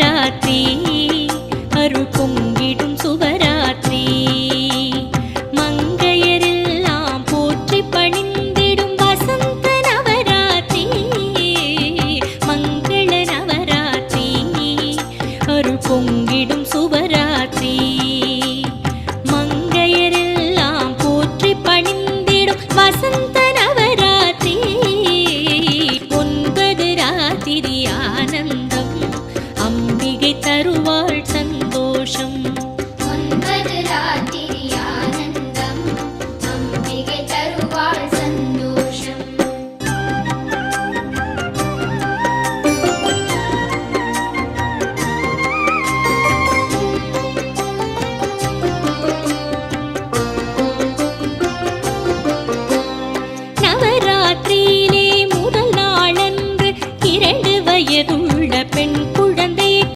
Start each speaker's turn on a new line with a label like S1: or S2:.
S1: ராத்திரி அருள் பொங்கிடும் சுபராத்திரி மங்கையரெல்லாம் போற்றி பணிந்திடும் வசந்த நவராத்திரி மங்கள நவராத்திரி அருள் பொங்கிடும் சுபராத்திரி மங்கையரெல்லாம் போற்றி பணிந்திடும் வசந்த நவராத்திரி 9 ராத்திரி ஆனந்தம் அம்பிகை தருவாள் சந்தோஷம்